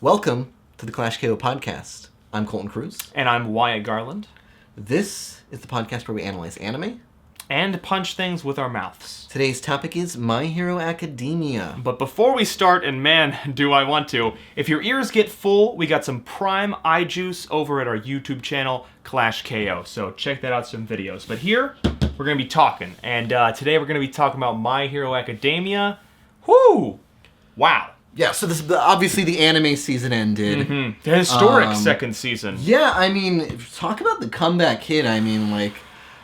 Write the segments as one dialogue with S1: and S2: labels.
S1: Welcome to the Clash KO podcast. I'm Colton Cruz.
S2: And I'm Wyatt Garland.
S1: This is the podcast where we analyze anime
S2: and punch things with our mouths.
S1: Today's topic is My Hero Academia.
S2: But before we start, and man, do I want to, if your ears get full, we got some prime eye juice over at our YouTube channel, Clash KO. So check that out, some videos. But here, we're going to be talking. And today we're going to be talking about My Hero Academia. Whoo! Wow.
S1: Yeah, so this obviously the anime season ended.
S2: Mm-hmm. The historic second season.
S1: Yeah, I mean, talk about the comeback hit. I mean,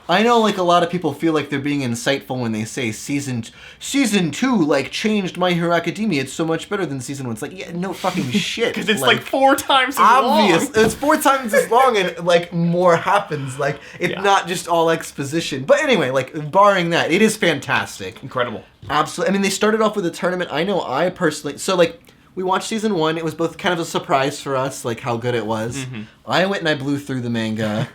S1: I know, a lot of people feel like they're being insightful when they say season 2, changed My Hero Academia. It's so much better than season 1. It's like, yeah, no fucking shit.
S2: Because it's 4 times as long.
S1: It's 4 times as long and, more happens. It's not just all exposition. But anyway, barring that, it is fantastic.
S2: Incredible.
S1: Absolutely. I mean, they started off with a tournament. I know I personally... So, we watched season 1. It was both kind of a surprise for us, how good it was. Mm-hmm. I went and I blew through the manga.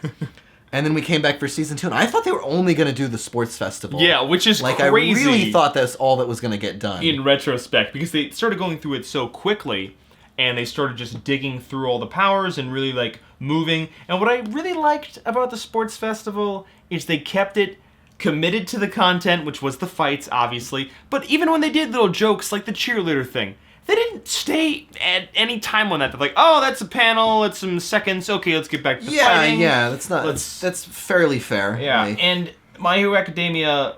S1: And then we came back for season 2, and I thought they were only going to do the sports festival.
S2: Yeah, which is crazy.
S1: I really thought that's all that was going to get done.
S2: In retrospect, because they started going through it so quickly, and they started just digging through all the powers and really, moving. And what I really liked about the sports festival is they kept it committed to the content, which was the fights, obviously. But even when they did little jokes, like the cheerleader thing, they didn't stay at any time on that. They're like, oh, that's a panel, it's some seconds, okay, let's get back to fighting.
S1: Yeah, that's fairly fair.
S2: Yeah, and My Hero Academia,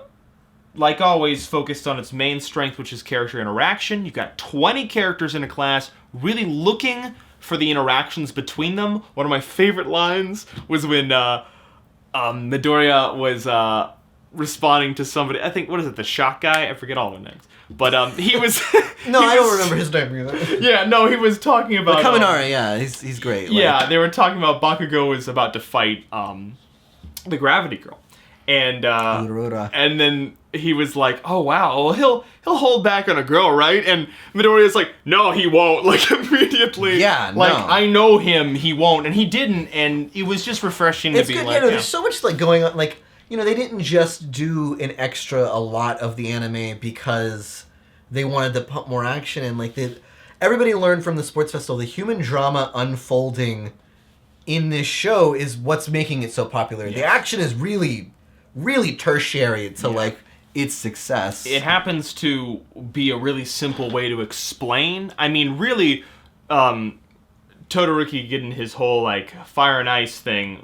S2: like always, focused on its main strength, which is character interaction. You've got 20 characters in a class, really looking for the interactions between them. One of my favorite lines was when Midoriya was responding to somebody, I think, the shock guy? I forget all their names. But he was...
S1: No, I don't remember his name either.
S2: Yeah, no, he was talking about...
S1: Kaminari, yeah, he's great.
S2: Yeah, they were talking about Bakugo was about to fight the Gravity Girl. And and then he was like, oh, wow, well, he'll hold back on a girl, right? And Midoriya's like, no, he won't. Immediately.
S1: Yeah, no.
S2: I know him, he won't. And he didn't, and it was just refreshing to be
S1: good.
S2: like...
S1: There's so much, going on, they didn't just do an extra a lot of the anime because they wanted to pump more action and everybody learned from the sports festival the human drama unfolding in this show is what's making it so popular. Yeah. The action is really, really tertiary to its success.
S2: It happens to be a really simple way to explain. I mean, really, Todoroki getting his whole fire and ice thing,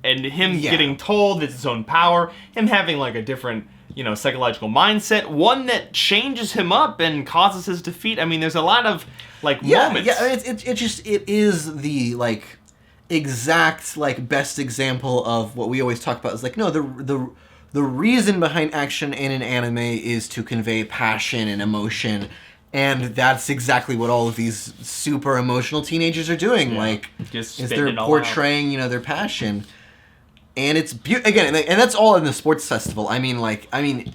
S2: and him getting told it's his own power, him having a different, psychological mindset, one that changes him up and causes his defeat. I mean, there's a lot of moments.
S1: Yeah, it is the exact best example of what we always talk about is no, the reason behind action in an anime is to convey passion and emotion. And that's exactly what all of these super emotional teenagers are doing.
S2: Just
S1: is they're portraying, their passion. And it's again, and that's all in the sports festival. I mean,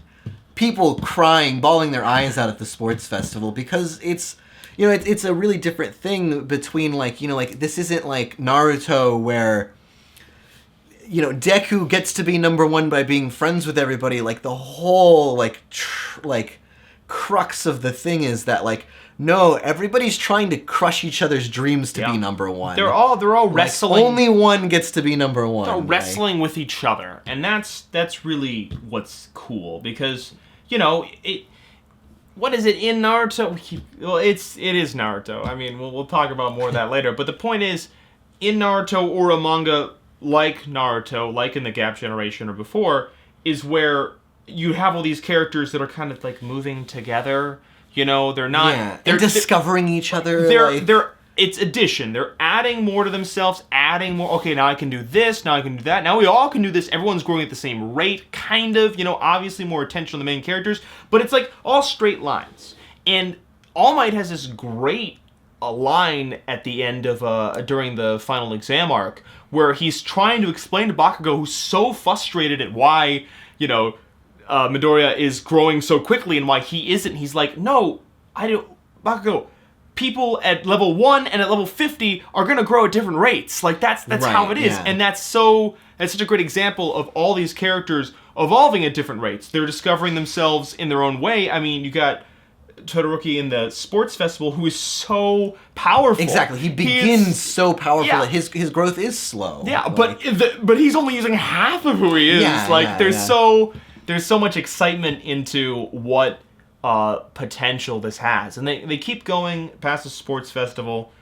S1: people crying, bawling their eyes out at the sports festival because it's, it's a really different thing between this isn't like Naruto where, Deku gets to be number 1 by being friends with everybody. The whole crux of the thing is that no, everybody's trying to crush each other's dreams to be number 1.
S2: They're all wrestling.
S1: Only one gets to be number 1.
S2: They're wrestling with each other, and that's really what's cool because what is it in Naruto? Well, it is Naruto. I mean, we'll talk about more of that later. But the point is, in Naruto or a manga like Naruto, like in the Gap Generation or before, is where you have all these characters that are kind of moving together. They're not...
S1: Yeah, they're discovering each other.
S2: It's addition. They're adding more to themselves, adding more... Okay, now I can do this, now I can do that. Now we all can do this. Everyone's growing at the same rate, kind of. Obviously more attention on the main characters. But it's all straight lines. And All Might has this great line at the end of... during the final exam arc, where he's trying to explain to Bakugo, who's so frustrated at why, Midoriya is growing so quickly and why he isn't. He's like, no, I don't... Bakugo, people at level 1 and at level 50 are going to grow at different rates. That's right, how it is. Yeah. And that's such a great example of all these characters evolving at different rates. They're discovering themselves in their own way. I mean, you got Todoroki in the sports festival who is so powerful.
S1: Exactly. He begins so powerful
S2: Yeah.
S1: that his growth is slow.
S2: Yeah,
S1: Like,
S2: but he's only using half of who he is.
S1: Yeah,
S2: Like
S1: yeah,
S2: there's
S1: yeah.
S2: there's so much excitement into what potential this has, and they keep going past the sports festival.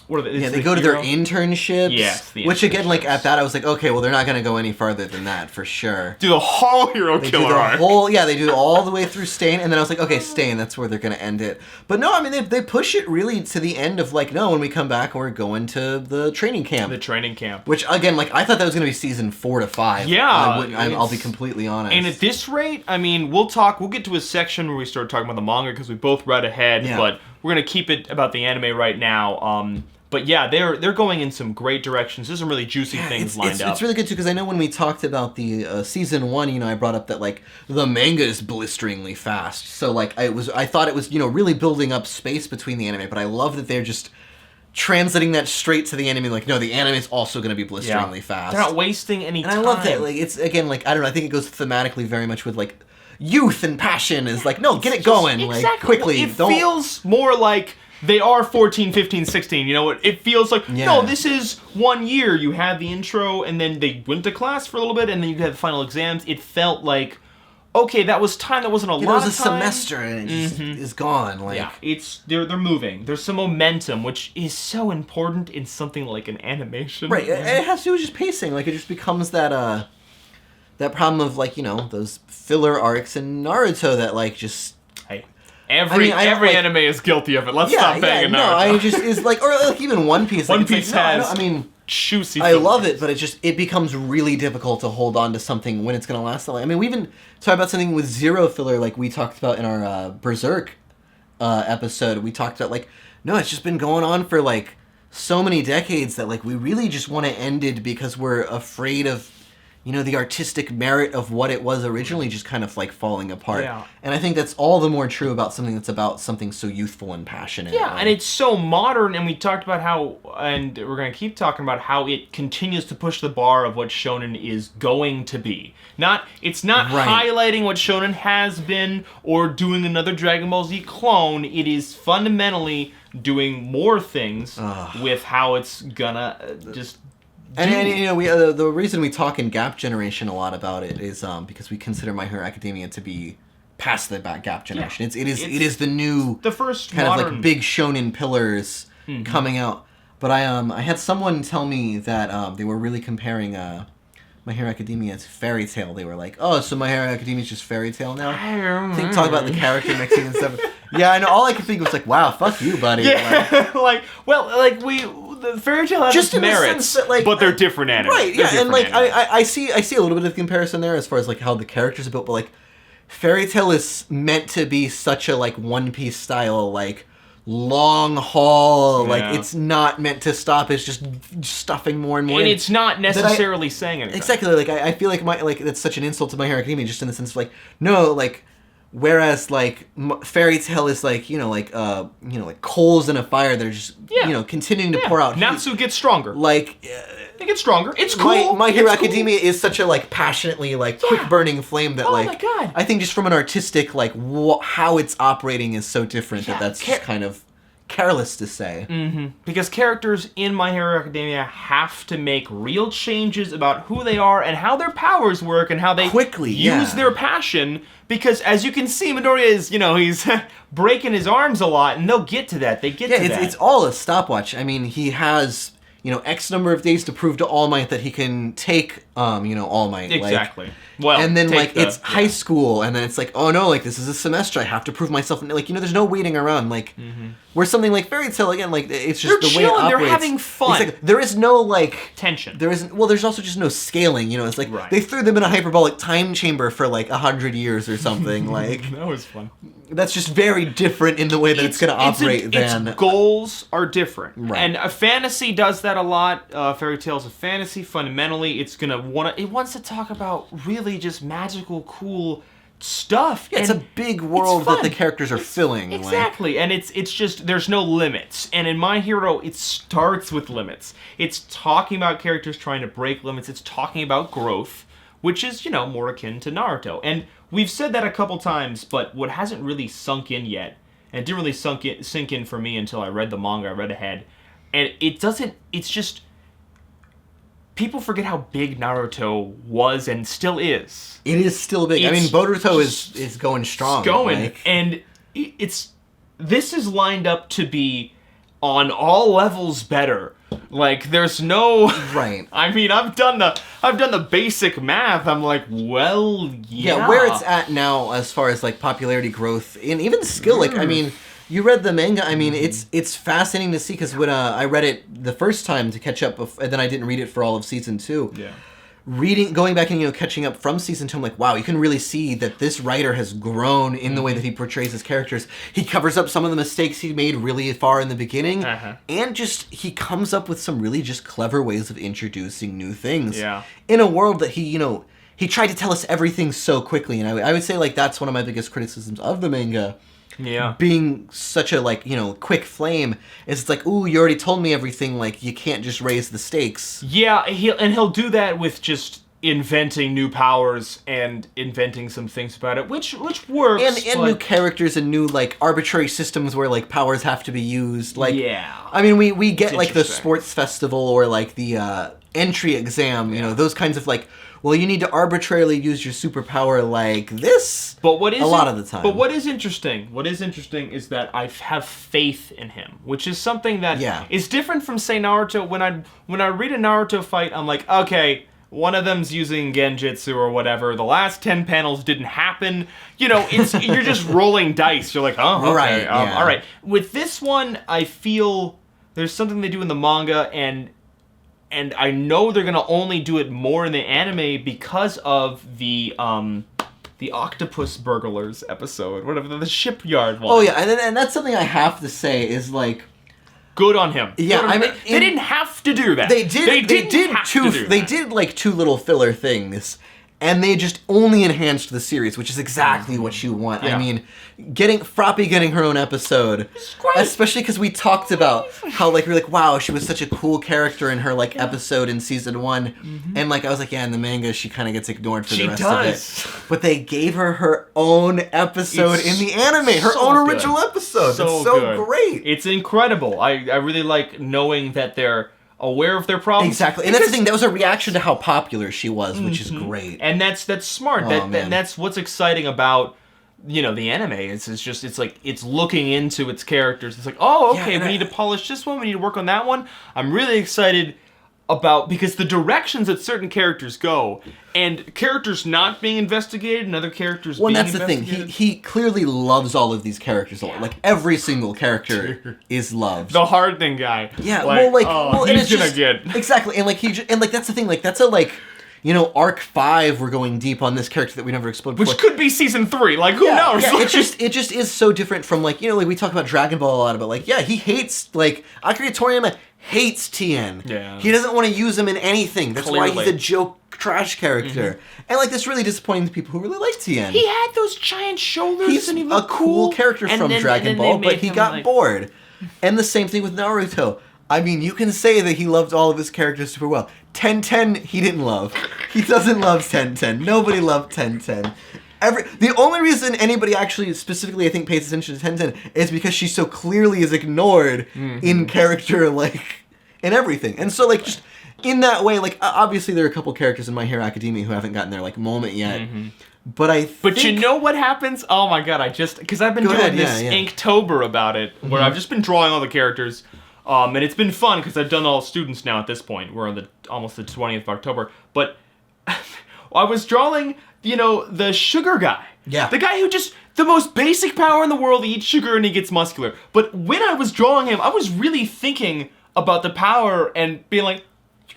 S2: What are they?
S1: yeah, they go to their internships.
S2: Yes, the
S1: which again, like
S2: internships.
S1: at that, I was like, okay, well, they're not going to go any farther than that for sure.
S2: Do the whole hero
S1: They
S2: killer
S1: do the
S2: arc.
S1: whole, yeah, they do all the way through Stain, and then I was like, okay, Stain, that's where they're going to end it. But no, I mean, they push it really to the end of like, no, when we come back, we're going to the training camp.
S2: The training camp.
S1: Which again, like I thought that was going to be season 4 to 5.
S2: Yeah,
S1: I'll be completely honest.
S2: And at this rate, I mean, we'll get to a section where we start talking about the manga because we both read ahead,
S1: Yeah.
S2: but we're gonna keep it about the anime right now. But yeah, they're going in some great directions. There's some really juicy things lined up.
S1: It's really good too because I know when we talked about the season 1, you know, I brought up that like the manga is blisteringly fast. So like I thought it was, you know, really building up space between the anime, but I love that they're just translating that straight to the anime. Like, no, the anime is also going to be blisteringly fast.
S2: They're not wasting any
S1: and
S2: time.
S1: I love that. Like, it's again, like I don't know. I think it goes thematically very much with like youth and passion. Is like, no, get it going,
S2: Exactly.
S1: like quickly.
S2: It feels more like they are 14, 15, 16. You know what? It feels like, no, this is 1 year. You had the intro, and then they went to class for a little bit, and then you had the final exams. It felt like, okay, that was time. That wasn't a lot of time.
S1: It was a semester, and it just is gone. Like,
S2: yeah, they're moving. There's some momentum, which is so important in something like an animation.
S1: Right, it has to do with just pacing. Like, it just becomes that problem of, like, you know, those filler arcs in Naruto that, like, just...
S2: Hey, every
S1: like,
S2: anime is guilty of it. Let's stop banging
S1: no,
S2: Naruto.
S1: I just, is like, or like even One Piece. Like,
S2: One
S1: it's like,
S2: Piece
S1: no,
S2: has
S1: I mean...
S2: juicy
S1: I
S2: fillers.
S1: love it, but it becomes really difficult to hold on to something when it's going to last that long. I mean, we even talked about something with zero filler, like we talked about in our Berserk episode. We talked about, like, no, it's just been going on for, like, so many decades that, like, we really just want to end it because we're afraid of, you know, the artistic merit of what it was originally just kind of, like, falling apart.
S2: Yeah.
S1: And I think that's all the more true about something that's about something so youthful and passionate.
S2: Yeah, and it's so modern, and we talked about how, and we're going to keep talking about how it continues to push the bar of what shonen is going to be. It's not
S1: Right.
S2: highlighting what shonen has been or doing another Dragon Ball Z clone. It is fundamentally doing more things with how it's gonna just.
S1: And you know, we the reason we talk in Gap Generation a lot about it is because we consider My Hero Academia to be past the Gap Generation.
S2: Yeah.
S1: It is the new
S2: The first
S1: kind
S2: modern...
S1: of like big shonen pillars coming out. But I had someone tell me that they were really comparing My Hero Academia to Fairy Tail. They were like, oh, so My Hero Academia is just Fairy Tail now? Talk about the character mixing and stuff. Yeah, I know. All I could think was like, wow, fuck you, buddy.
S2: Yeah, the Fairy Tail has
S1: Just
S2: its
S1: in the
S2: merits,
S1: sense that, like,
S2: but they're different anime.
S1: Right, yeah, and like I see a little bit of comparison there as far as like how the characters are built, but like Fairy Tail is meant to be such a like One Piece style like long haul.
S2: Yeah.
S1: Like it's not meant to stop. It's just stuffing more and more.
S2: And
S1: in.
S2: it's not necessarily saying anything.
S1: Exactly. Like I feel like that's such an insult to My Hero Academia, just in the sense of like no like. Whereas, like, Fairy Tail is, like, like coals in a fire that are just, continuing to pour out heat.
S2: Natsu gets stronger.
S1: Like...
S2: It gets stronger. It's cool.
S1: My Hero
S2: It's cool.
S1: Academia is such a, like, passionately, like, quick-burning flame that, like...
S2: my God.
S1: I think just from an artistic, like, how it's operating is so different that that's just kind of careless to say.
S2: Mm-hmm. Because characters in My Hero Academia have to make real changes about who they are and how their powers work and how they use their passion. Because as you can see, Midoriya is, he's breaking his arms a lot, and they'll get to that. They get to that.
S1: It's all a stopwatch. I mean, he has, X number of days to prove to All Might that he can take, All Might.
S2: Exactly.
S1: Like,
S2: well,
S1: and then, it's high school, and then it's like, oh no, like, this is a semester, I have to prove myself. Like, there's no waiting around. Like, where something like Fairy Tail, again, like, it's just
S2: they're
S1: the way it
S2: chilling,
S1: operates.
S2: they're having fun.
S1: It's like, there is no, like...
S2: tension.
S1: There isn't... Well, there's also just no scaling, It's like, they threw them in a hyperbolic time chamber for, like, 100 years or something, like...
S2: That was fun.
S1: That's just very different in the way that it's going to operate than...
S2: Its goals are different.
S1: Right.
S2: And a fantasy does that a lot. Fairy Tail's a fantasy. Fundamentally, it wants to talk about really just magical, cool stuff.
S1: Yeah, it's a big world that the characters are filling.
S2: Exactly, and it's just, there's no limits. And in My Hero, it starts with limits. It's talking about characters trying to break limits. It's talking about growth, which is, more akin to Naruto. And we've said that a couple times, but what hasn't really sunk in yet, and it didn't really sink in for me until I read the manga, I read ahead, and it's just, people forget how big Naruto was and still is.
S1: It is still big. I mean, Boruto is going strong.
S2: It's going, and this is lined up to be on all levels better. Like, there's no...
S1: Right.
S2: I mean, I've done the basic math. I'm like, well, yeah.
S1: Yeah, where it's at now as far as, like, popularity growth and even skill. Like, I mean, you read the manga. I mean, it's fascinating to see because when I read it the first time to catch up, and then I didn't read it for all of season 2.
S2: Yeah.
S1: Going back and, catching up from season 2, I'm like, wow, you can really see that this writer has grown in the way that he portrays his characters. He covers up some of the mistakes he made really far in the beginning, and just, he comes up with some really just clever ways of introducing new things.
S2: Yeah.
S1: In a world that he tried to tell us everything so quickly, and I would say, like, that's one of my biggest criticisms of the manga.
S2: Yeah.
S1: Being such a, like, quick flame, is it's like, ooh, you already told me everything, like, you can't just raise the stakes.
S2: Yeah, he'll do that with just inventing new powers and inventing some things about it, which works.
S1: And new characters and new, like, arbitrary systems where, like, powers have to be used. Like,
S2: yeah.
S1: I mean, we get, like, the sports festival or, like, the entry exam, those kinds of, like, well, you need to arbitrarily use your superpower like this.
S2: But what is
S1: a lot of the time.
S2: But what is interesting is that I have faith in him, which is something that is different from, say, Naruto. When I read a Naruto fight, I'm like, okay, one of them's using Genjutsu or whatever. The last 10 panels didn't happen. You're just rolling dice. You're like, oh, okay,
S1: right,
S2: all right. With this one, I feel there's something they do in the manga, and I know they're gonna only do it more in the anime because of the octopus burglars episode, whatever, the shipyard one.
S1: Oh yeah, and that's something I have to say is, like,
S2: good on him.
S1: Yeah,
S2: I mean, they didn't have to do that.
S1: They did like 2 little filler things, and they just only enhanced the series, which is exactly what you want.
S2: Yeah.
S1: I mean, Froppy getting her own episode, especially because we talked about how, like, we're like, wow, she was such a cool character in her, like, episode in season 1, and, like, I was like, yeah, in the manga she kind of gets ignored for the rest of it. But they gave her own episode in the anime, her own original episode. It's so great.
S2: It's incredible. I really like knowing that they're aware of their problems.
S1: Exactly. And that's the thing, that was a reaction to how popular she was, which is great.
S2: And that's smart. That's what's exciting about, the anime. It's like, it's looking into its characters. It's like, oh, okay, we need to polish this one, we need to work on that one. I'm really excited about, because the directions that certain characters go, and characters not being investigated, and other characters being investigated.
S1: Well, that's the thing. He clearly loves all of these characters a lot. Like, every single character is loved.
S2: The hard thing guy.
S1: Yeah,
S2: he's gonna get...
S1: Exactly, and, like, that's the thing, like, that's a, like, arc 5, we're going deep on this character that we never explored before.
S2: Which could be season 3, like, who knows?
S1: Yeah, it just is so different from, like, like, we talk about Dragon Ball a lot, but, like, yeah, he hates, like, Akira Toriyama hates Tien.
S2: Yeah.
S1: He doesn't want to use him in anything. That's why he's a joke trash character. And, like, that's really disappointing to people who really like Tien.
S2: He had those giant shoulders,
S1: he's
S2: and he
S1: a
S2: looked
S1: cool character from Dragon Ball, but he got bored. And the same thing with Naruto. I mean, you can say that he loved all of his characters super well. 10-10, he didn't love. He doesn't love 10-10. Nobody loved 10-10. The only reason anybody actually specifically, I think, pays attention to 10-10 is because she so clearly is ignored in character, like, in everything. And so, like, just in that way, like, obviously there are a couple characters in My Hero Academia who haven't gotten their, like, moment yet. But
S2: you know what happens? Oh my god, because I've been doing this Inktober about it, where I've just been drawing all the characters, and it's been fun because I've done all students now at this point. We're on almost the 20th of October. But I was drawing, the sugar guy.
S1: Yeah.
S2: The guy who just, the most basic power in the world, he eats sugar and he gets muscular. But when I was drawing him, I was really thinking about the power and being like,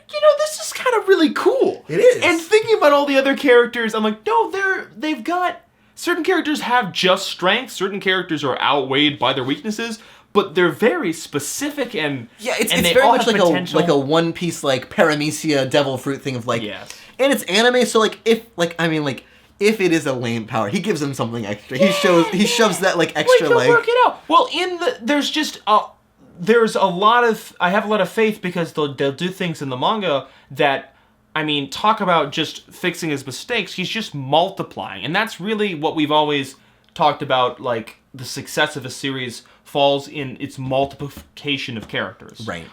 S2: this is kind of really cool.
S1: It is.
S2: And thinking about all the other characters, I'm like, no, they've got, certain characters have just strengths, certain characters are outweighed by their weaknesses, but they're very specific and
S1: it's
S2: they
S1: very
S2: all
S1: much
S2: have
S1: like
S2: potential.
S1: a One Piece, like, Paramecia devil fruit thing of, like,
S2: yes.
S1: And it's anime, so, like, if it is a lame power, he gives him something extra. He shoves that, like, extra, like,
S2: work it out. Well, there's just there's a lot of, I have a lot of faith because they'll do things in the manga that I mean, talk about just fixing his mistakes. He's just multiplying. And that's really what we've always talked about, like, the success of a series falls in its multiplication of characters.
S1: Right.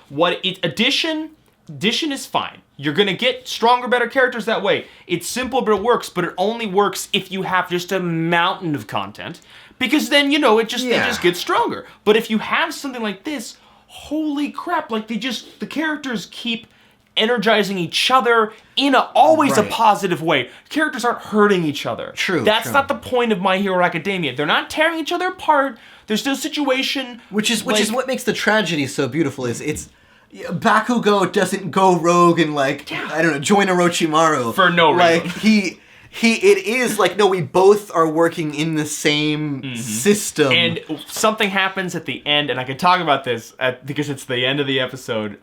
S2: Addition is fine. You're going to get stronger, better characters that way. It's simple, but it works. But it only works if you have just a mountain of content. Because then, it just gets stronger. But if you have something like this, holy crap, like the characters keep energizing each other in always a positive way. Characters aren't hurting each other.
S1: True.
S2: That's not the point of My Hero Academia. They're not tearing each other apart. There's no situation.
S1: Which is what makes the tragedy so beautiful. Is Bakugo doesn't go rogue and I don't know, join Orochimaru
S2: for no reason.
S1: Like it is like, no, we both are working in the same system.
S2: And something happens at the end, and I can talk about this because it's the end of the episode.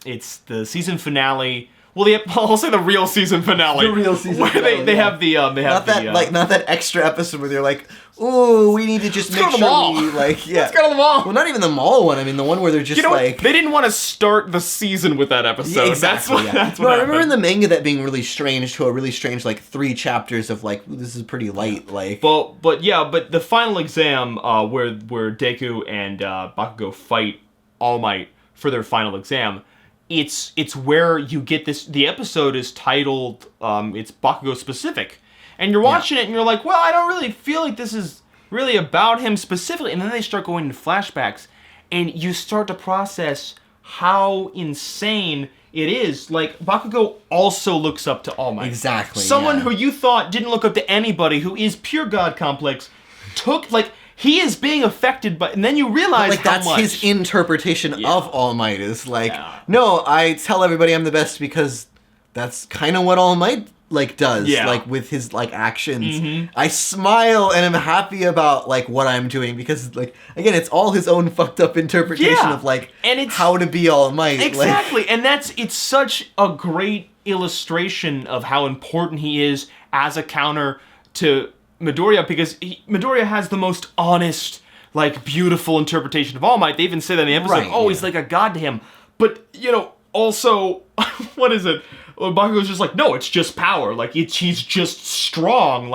S2: It's the season finale. Well, I'll say the real season finale.
S1: The real season
S2: where
S1: finale.
S2: They have the
S1: not that extra episode where they're like, "Ooh, we need to just make sure we
S2: Let's go to the mall."
S1: Well, not even the mall one. I mean, the one where they're just
S2: they didn't want to start the season with that episode.
S1: Yeah, exactly.
S2: That's what
S1: I
S2: happened.
S1: remember in the manga that being really strange, 3 chapters of this is pretty light.
S2: But the final exam where Deku and Bakugo fight All Might for their final exam. It's where you get this. The episode is titled, it's Bakugo specific. And you're watching it and you're like, well, I don't really feel like this is really about him specifically. And then they start going into flashbacks and you start to process how insane it is. Like, Bakugo also looks up to All Might.
S1: Exactly.
S2: Someone who you thought didn't look up to anybody, who is pure God complex, he is being affected by, and then you realize how
S1: that's
S2: much.
S1: His interpretation of All Might is no, I tell everybody I'm the best because that's kind of what All Might does. With his actions. I smile and I'm happy about what I'm doing because again, it's all his own fucked up interpretation of
S2: and it's,
S1: how to be All Might.
S2: Exactly, and it's such a great illustration of how important he is as a counter to Midoriya, because Midoriya has the most honest, beautiful interpretation of All Might. They even say that in the episode, he's like a god to him. But, also, what is it? Bakugo's just no, it's just power. He's just strong.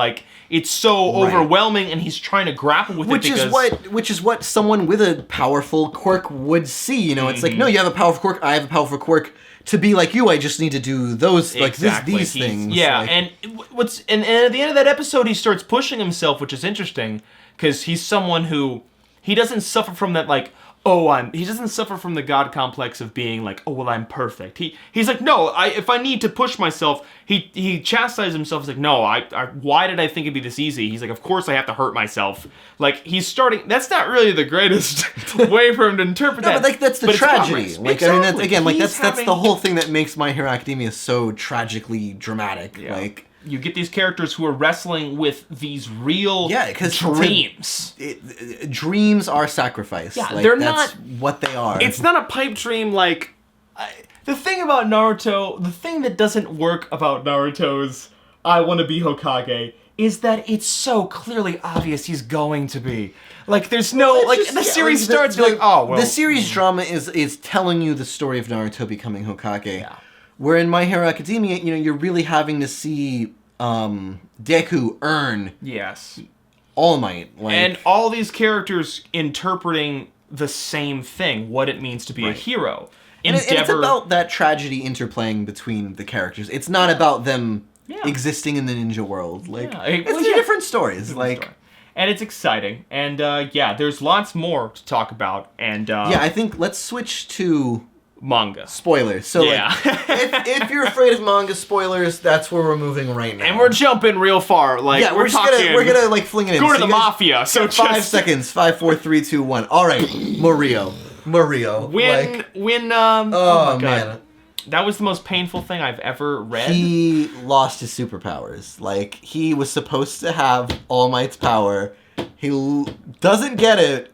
S2: It's so overwhelming, and he's trying to grapple with it.
S1: Which is what someone with a powerful quirk would see. It's no, you have a powerful quirk, I have a powerful quirk. To be like you, I just need to do those, these things.
S2: Yeah, and and at the end of that episode, he starts pushing himself, which is interesting, because he's someone who, he doesn't suffer from that, he doesn't suffer from the God complex of being I'm perfect. He's like, no, if I need to push myself, he chastises himself. He's like, no, why did I think it'd be this easy? He's like, of course I have to hurt myself. He's starting, that's not really the greatest way for him to interpret that.
S1: But that's the tragedy. That's the whole thing that makes My Hero Academia so tragically dramatic.
S2: Yeah. You get these characters who are wrestling with these real dreams.
S1: Dreams are sacrifice.
S2: Yeah, they're
S1: that's
S2: not
S1: what they are.
S2: It's not a pipe dream the thing about Naruto, the thing that doesn't work about Naruto's I want to be Hokage is that it's so clearly obvious he's going to be. There's no, the series starts,
S1: The series drama is telling you the story of Naruto becoming Hokage.
S2: Yeah.
S1: Where in My Hero Academia, you're really having to see Deku earn All Might.
S2: And all these characters interpreting the same thing, what it means to be a hero.
S1: And it's about that tragedy interplaying between the characters. It's not about them existing in the ninja world. It's different stories.
S2: And it's exciting. And there's lots more to talk about. And
S1: I think let's switch to
S2: manga
S1: spoilers. So if you're afraid of manga spoilers, that's where we're moving right now.
S2: And we're jumping real far.
S1: We're gonna fling it in.
S2: Go to the mafia. So
S1: 5 seconds. 5, 4, 3, 2, 1. All right, Mario.
S2: Oh my God. Man. That was the most painful thing I've ever read.
S1: He lost his superpowers. He was supposed to have All Might's power. He doesn't get it.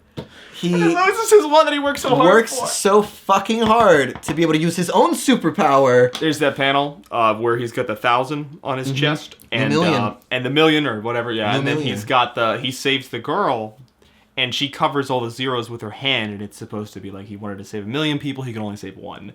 S1: He
S2: loses his one that he works so hard for.
S1: Works so fucking hard to be able to use his own superpower.
S2: There's that panel where he's got the 1,000 on his chest. And
S1: the million.
S2: And the million or whatever, and then he's got he saves the girl. And she covers all the zeros with her hand, and it's supposed to be he wanted to save 1 million people, he can only save 1.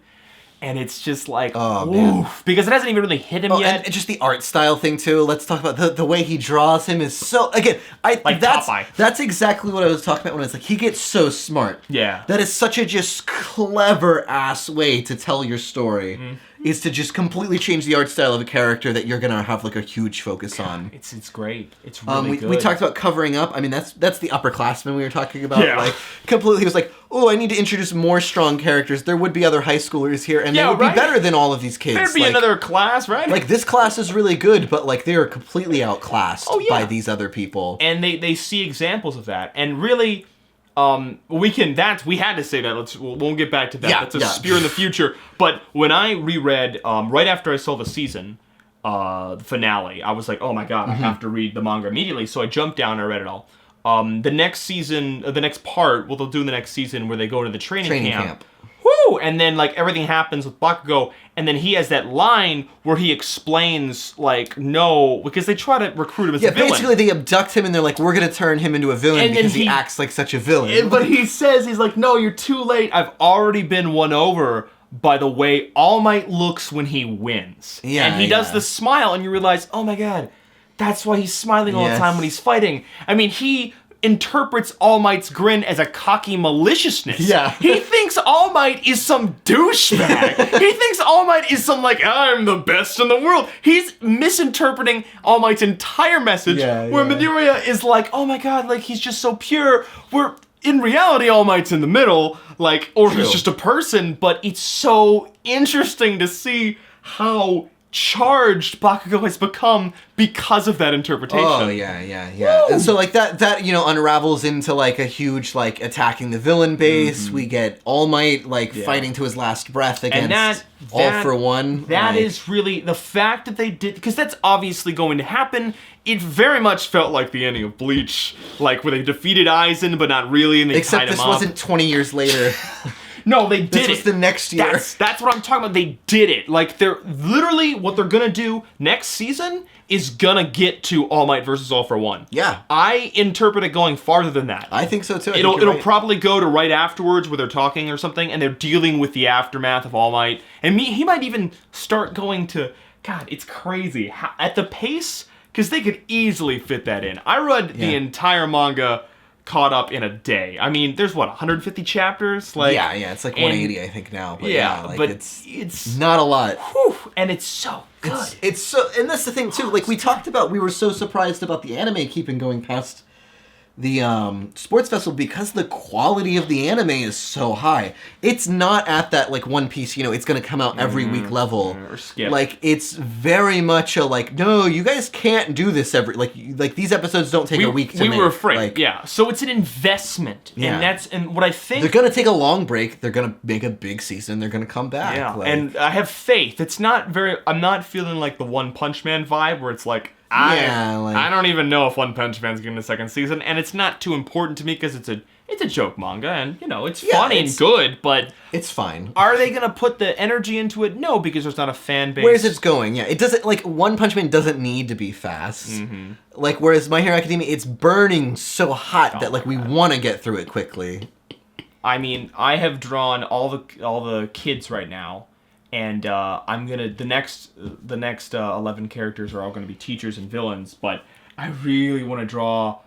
S2: And it's just like,
S1: man.
S2: oof, because it hasn't even really hit him yet.
S1: And just the art style thing too. Let's talk about the way he draws him is so, again, that's exactly what I was talking about when it's like he gets so smart.
S2: Yeah.
S1: That is such a just clever ass way to tell your story. Mm-hmm. Is to just completely change the art style of a character that you're gonna have like a huge focus on.
S2: It's great. It's really good.
S1: We talked about covering up. I mean, that's the upperclassmen we were talking about.
S2: Yeah.
S1: Like completely, he was like, "Oh, I need to introduce more strong characters. There would be other high schoolers here, and they would be better than all of these kids.
S2: There'd be another class, right?
S1: Like this class is really good, but like they are completely outclassed by these other people.
S2: And they see examples of that, and really." We had to say that. We won't get back to that. That's a spear in the future. But when I reread, right after I saw the season, the finale, I was like, oh my god, I have to read the manga immediately. So I jumped down and I read it all. The next season, the next part, they'll do in the next season where they go to the training camp. Woo! And then like everything happens with Bakugo, and then he has that line where he explains like no, because they try to recruit him as a villain. Yeah,
S1: basically they abduct him and they're like, we're gonna turn him into a villain because he acts like such a villain.
S2: But he says, he's like, no, you're too late. I've already been won over by the way All Might looks when he wins. Yeah, and he does the smile, and you realize, oh my god, that's why he's smiling all the time when he's fighting. I mean, he interprets All Might's grin as a cocky maliciousness. Yeah. He thinks All Might is some douchebag. He thinks All Might is some, like, I'm the best in the world. He's misinterpreting All Might's entire message, where Midoriya is like, oh my god, like, he's just so pure. Where, in reality, All Might's in the middle, like, or he's just a person, but it's so interesting to see how charged Bakugo has become because of that interpretation.
S1: Oh yeah. Woo! And so like that unravels into like a huge like attacking the villain base. Mm-hmm. We get All Might like fighting to his last breath against All for One.
S2: That is really the fact that they did, because that's obviously going to happen. It very much felt like the ending of Bleach, like where they defeated Aizen but not really, and they
S1: except
S2: tied him
S1: this wasn't 20 years later.
S2: No, they did
S1: it. This was the next year.
S2: That's what I'm talking about. They did it. Like, they're literally, what they're gonna do next season is gonna get to All Might versus All for One.
S1: Yeah.
S2: I interpret it going farther than that.
S1: I think so too.
S2: It'll probably go to right afterwards where they're talking or something, and they're dealing with the aftermath of All Might. And he might even start going to, God, it's crazy. At the pace, because they could easily fit that in. I read the entire manga caught up in a day. I mean, there's 150 chapters? Like,
S1: yeah, it's like 180 I think now. But
S2: but
S1: it's not a lot.
S2: Whew, and it's so good.
S1: It's so, and that's the thing too. Like we talked about, we were so surprised about the anime keeping going past the sports festival because the quality of the anime is so high. It's not at that like One Piece, it's going to come out every week level.
S2: Or skip.
S1: Like it's very much a like, no, you guys can't do this every like these episodes don't take a week to make.
S2: We were afraid.
S1: Like,
S2: so it's an investment. Yeah. And what I think
S1: they're going to take a long break, they're going to make a big season, they're going to come back.
S2: Yeah. And I have faith. I'm not feeling like the One Punch Man vibe where it's like I don't even know if One Punch Man's getting a second season, and it's not too important to me because it's a joke manga, and it's funny and good, but
S1: it's fine.
S2: Are they gonna put the energy into it? No, because there's not a fan base.
S1: Where's it going? Yeah, it doesn't like One Punch Man doesn't need to be fast. Mm-hmm. Like whereas My Hero Academia, it's burning so hot that like we want to get through it quickly.
S2: I mean, I have drawn all the kids right now. And I'm gonna the next 11 characters are all gonna be teachers and villains, but I really want to draw.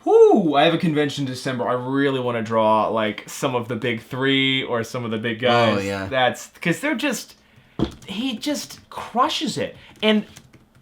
S2: I have a convention in December. I really want to draw like some of the big three or some of the big guys.
S1: Oh yeah.
S2: That's because he just crushes it. And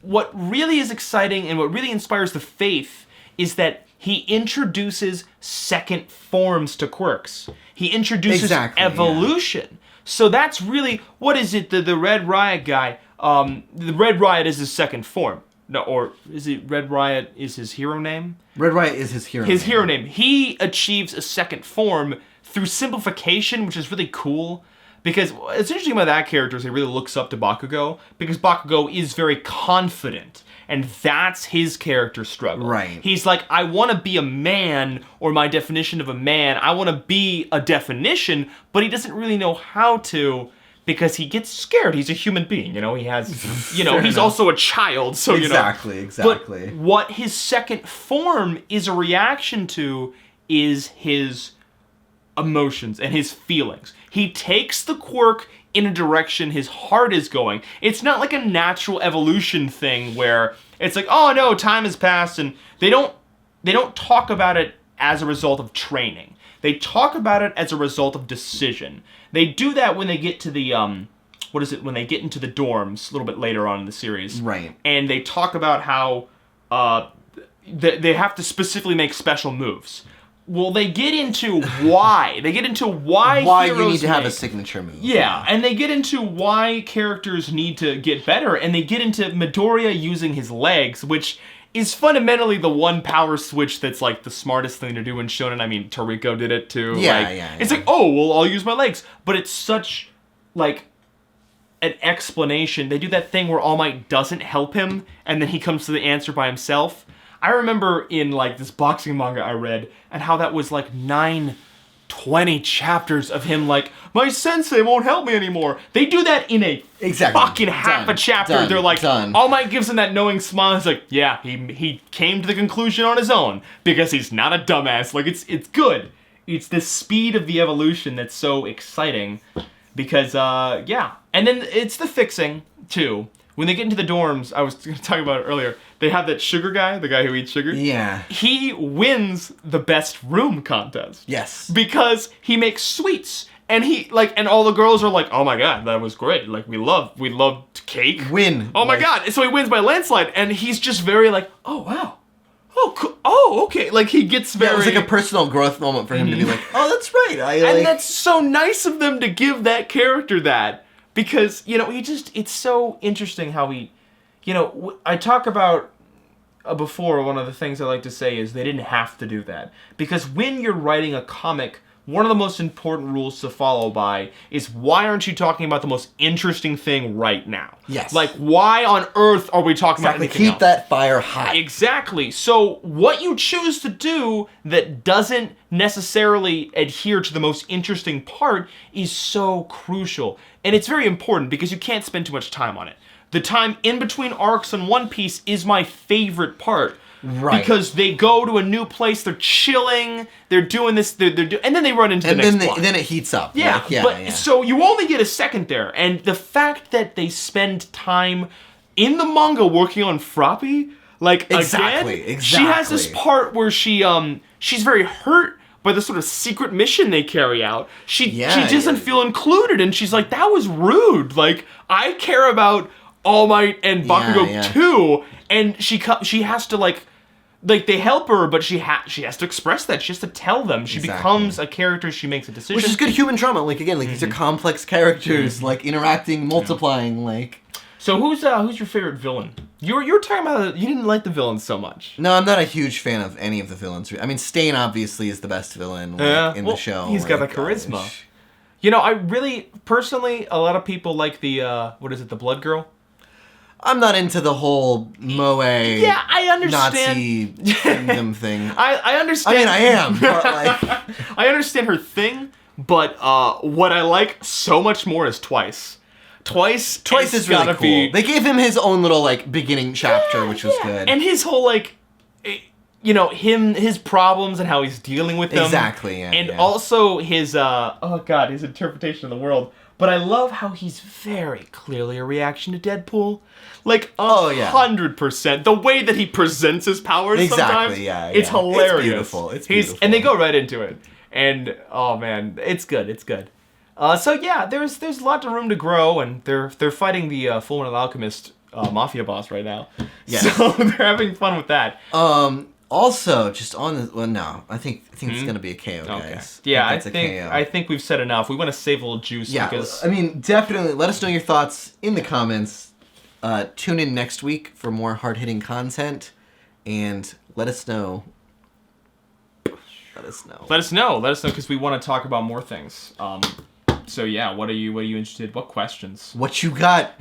S2: what really is exciting and what really inspires the faith is that he introduces second forms to quirks. He introduces evolution. Yeah. So that's really, what is it, the Red Riot guy, the Red Riot is his second form. No, or is it Red Riot is his hero name?
S1: Red Riot is his hero name.
S2: His hero name. He achieves a second form through simplification, which is really cool. Because it's interesting about that character is he really looks up to Bakugo, because Bakugo is very confident. And that's his character struggle.
S1: Right.
S2: He's like, I want to be a man, or my definition of a man. I want to be a definition, but he doesn't really know how to because he gets scared. He's a human being, He has, he's also a child, so
S1: Exactly.
S2: But what his second form is a reaction to is his emotions and his feelings. He takes the quirk in a direction his heart is going. It's not like a natural evolution thing where it's like, oh no, time has passed, and they don't talk about it as a result of training. They talk about it as a result of decision. They do that when they get to the when they get into the dorms a little bit later on in the series.
S1: Right.
S2: And they talk about how they have to specifically make special moves. Well, they get into why. They get into why heroes
S1: you need to have
S2: make.
S1: a signature move.
S2: Yeah, and they get into why characters need to get better, and they get into Midoriya using his legs, which is fundamentally the one power switch that's like the smartest thing to do in Shonen. I mean, Toriko did it too.
S1: Yeah.
S2: It's like, oh, well, I'll use my legs. But it's such, like, an explanation. They do that thing where All Might doesn't help him, and then he comes to the answer by himself. I remember in, like, this boxing manga I read, and how that was, like, 20 chapters of him, like, my sensei won't help me anymore. They do that in a fucking half a chapter. They're like, All Might gives him that knowing smile. He's like, yeah, he came to the conclusion on his own, because he's not a dumbass. Like, it's good. It's the speed of the evolution that's so exciting, because, yeah. And then it's the fixing, too. When they get into the dorms, I was talking about it earlier, they have that sugar guy, the guy who eats sugar.
S1: Yeah.
S2: He wins the best room contest.
S1: Yes.
S2: Because he makes sweets. And and all the girls are like, oh my god, that was great. Like, we loved cake.
S1: Win.
S2: Oh my god. So he wins by landslide. And he's just very like, oh wow. Oh, cool. Oh, okay. Like, he gets very...
S1: Yeah, it was like a personal growth moment for him to be like, oh, that's right.
S2: And that's so nice of them to give that character that. Because, it's so interesting how he, I talk about before, one of the things I like to say is they didn't have to do that. Because when you're writing a comic, one of the most important rules to follow by is why aren't you talking about the most interesting thing right now?
S1: Yes.
S2: Like, why on earth are we talking about anything
S1: Keep that fire hot.
S2: Exactly. So what you choose to do that doesn't necessarily adhere to the most interesting part is so crucial. And it's very important because you can't spend too much time on it. The time in between arcs on One Piece is my favorite part.
S1: Right.
S2: Because they go to a new place, they're chilling, they're doing this, and then they run into the next plot.
S1: And then it heats up.
S2: Yeah, so you only get a second there. And the fact that they spend time in the manga working on Froppy, like,
S1: exactly.
S2: She has this part where she's very hurt by the sort of secret mission they carry out. She doesn't feel included, and she's like, that was rude. Like, I care about All Might and Bakugo too, and she has to, like, they help her, but she has to express that. She has to tell them. She becomes a character. She makes a decision.
S1: Which is good human drama. Like, again, like, these are complex characters, like, interacting, multiplying, like...
S2: So who's your favorite villain? You were talking about you didn't like the villains so much.
S1: No, I'm not a huge fan of any of the villains. I mean, Stain obviously is the best villain in the show.
S2: He's got the charisma. I really, personally, a lot of people like the, the Blood Girl?
S1: I'm not into the whole Moe
S2: I understand.
S1: Nazi kingdom thing.
S2: I understand.
S1: I mean, I am, but like...
S2: I understand her thing, but what I like so much more is Twice. Twice
S1: is really cool. They gave him his own little, like, beginning chapter, which was good.
S2: And his whole, like, his problems and how he's dealing with them.
S1: Exactly, yeah.
S2: And also his, his interpretation of the world. But I love how he's very clearly a reaction to Deadpool. Like, 100%. The way that he presents his powers sometimes, it's hilarious.
S1: It's beautiful. It's beautiful.
S2: And they go right into it. And, oh man, it's good. It's good. So yeah, there's a lot of room to grow, and they're fighting the Fullmetal Alchemist mafia boss right now.
S1: Yes.
S2: So they're having fun with that.
S1: Also, just on the... Well, no. I think it's going to be a KO, guys.
S2: Yeah, I think we've said enough. We want to save a little juice because...
S1: I mean, definitely let us know your thoughts in the comments. Tune in next week for more hard-hitting content, and let us know. Let us know because we want to talk about more things. So yeah, what are you interested? What questions? What you got?